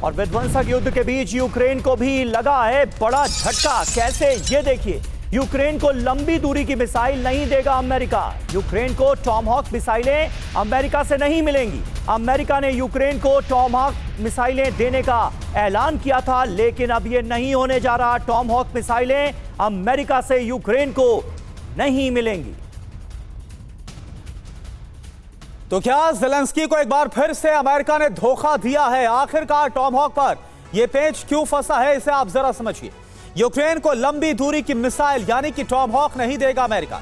और विध्वंसक युद्ध के बीच यूक्रेन को भी लगा है बड़ा झटका। कैसे, ये देखिए। यूक्रेन को लंबी दूरी की मिसाइल नहीं देगा अमेरिका। यूक्रेन को टॉमहॉक मिसाइलें अमेरिका से नहीं मिलेंगी। अमेरिका ने यूक्रेन को टॉमहॉक मिसाइलें देने का ऐलान किया था, लेकिन अब ये नहीं होने जा रहा। टॉमहॉक मिसाइलें अमेरिका से यूक्रेन को नहीं मिलेंगी। तो क्या ज़ेलेंस्की को एक बार फिर से अमेरिका ने धोखा दिया है? आखिरकार टॉमहॉक पर यह पेंच क्यों फंसा है, इसे आप जरा समझिए। यूक्रेन को लंबी दूरी की मिसाइल यानी कि टॉमहॉक नहीं देगा अमेरिका।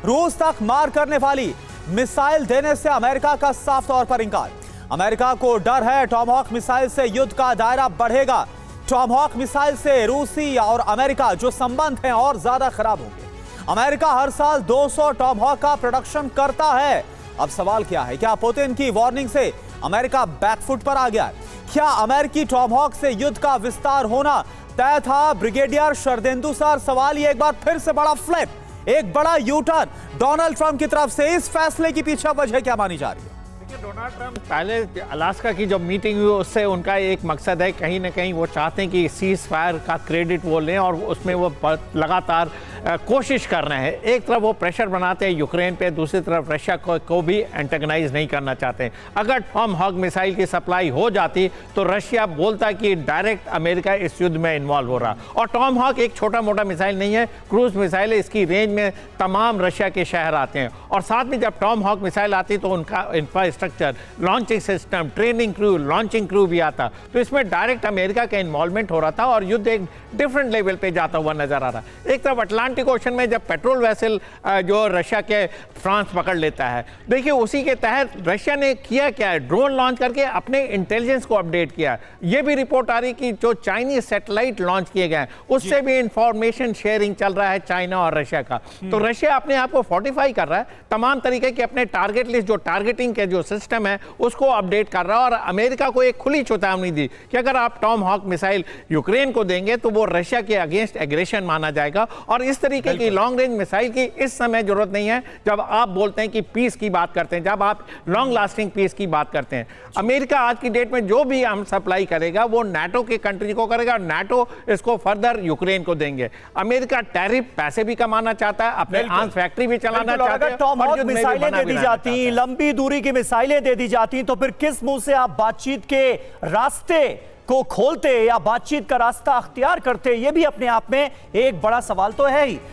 रूस तक मार करने वाली मिसाइल देने से अमेरिका का साफ तौर पर इंकार। अमेरिका को डर है टॉमहॉक मिसाइल से युद्ध का दायरा बढ़ेगा। टॉमहॉक मिसाइल से रूसी और अमेरिका जो संबंध हैं और ज्यादा खराब होंगे। अमेरिका हर साल 200 टॉमहॉक का प्रोडक्शन करता है। अब सवाल क्या है, क्या पुतिन की वार्निंग से अमेरिका बैकफुट पर आ गया है? क्या अमेरिकी टॉमहॉक से युद्ध का विस्तार होना तय था? ब्रिगेडियर शरदेंदु सर, सवाल ये एक बार फिर से बड़ा फ्लिप, एक बड़ा यू टर्न डोनाल्ड ट्रंप की तरफ से। इस फैसले की पीछे वजह क्या मानी जा रही है? डोनाल्ड ट्रंप पहले अलास्का की जो मीटिंग हुई उससे उनका एक मकसद है, कहीं ना कहीं वो चाहते हैं कि सीज फायर का क्रेडिट वो लें और उसमें वो लगातार कोशिश कर रहे हैं। एक तरफ वो प्रेशर बनाते हैं यूक्रेन पे, दूसरी तरफ रशिया को भी एंटेगनाइज नहीं करना चाहते हैं। अगर टॉमहॉक मिसाइल की सप्लाई हो जाती तो रशिया बोलता कि डायरेक्ट अमेरिका इस युद्ध में इन्वॉल्व हो रहा। और टॉमहॉक एक छोटा मोटा मिसाइल नहीं है, क्रूज मिसाइल है। इसकी रेंज में तमाम रशिया के शहर आते हैं और साथ में जब टॉमहॉक मिसाइल आती तो उनका infrastructure, launching system, training crew, launching crew भी आता। तो इसमें डायरेक्ट अमेरिका का इन्वॉल्वमेंट हो रहा था और युद्ध एक डिफरेंट लेवल पे जाता हुआ नजर आ रहा। एक तरफ अटलांटिक ओशन में जब पेट्रोल वेसल जो रशिया के फ्रांस पकड़ लेता है, देखिए उसी के तहत रशिया ने किया क्या है, ड्रोन लॉन्च करके अपने इंटेलिजेंस को अपडेट किया। ये भी रिपोर्ट आ रही कि जो चाइनीज सैटेलाइट लॉन्च किए गए उससे भी इंफॉर्मेशन शेयरिंग चल रहा है चाइना और रशिया का। तो रशिया अपने आप को फोर्टिफाई कर रहा है, तमाम तरीके के अपने टारगेट लिस्ट, जो टारगेटिंग के जो सिस्टम है उसको अपडेट कर रहा है। और अमेरिका को एक खुली चेतावनी दी कि अगर आप टॉमहॉक मिसाइल यूक्रेन को देंगे तो वो रशिया के अगेंस्ट एग्रेशन माना जाएगा। और इस तरीके की लॉन्ग रेंज मिसाइल की इस समय जरूरत नहीं है जब आप बोलते हैं कि पीस की बात करते हैं, जब आप लॉन्ग लास्टिंग पीस की बात करते हैं। अमेरिका आज की डेट में जो भी हम सप्लाई करेगा वो नाटो के कंट्री को करेगा और नाटो इसको फर्दर यूक्रेन को देंगे। अमेरिका टैरिफ पैसे भी कमाना चाहता है, अपने आर्म्स फैक्ट्री भी चलाना चाहता है। टॉमहॉक मिसाइलें दे दी जाती, लंबी दूरी की मिसाइलें दे दी जाती, तो फिर किस मुंह से आप बातचीत के रास्ते को खोलते या बातचीत का रास्ता अख्तियार करते? ये भी अपने आप में एक बड़ा सवाल तो है ही।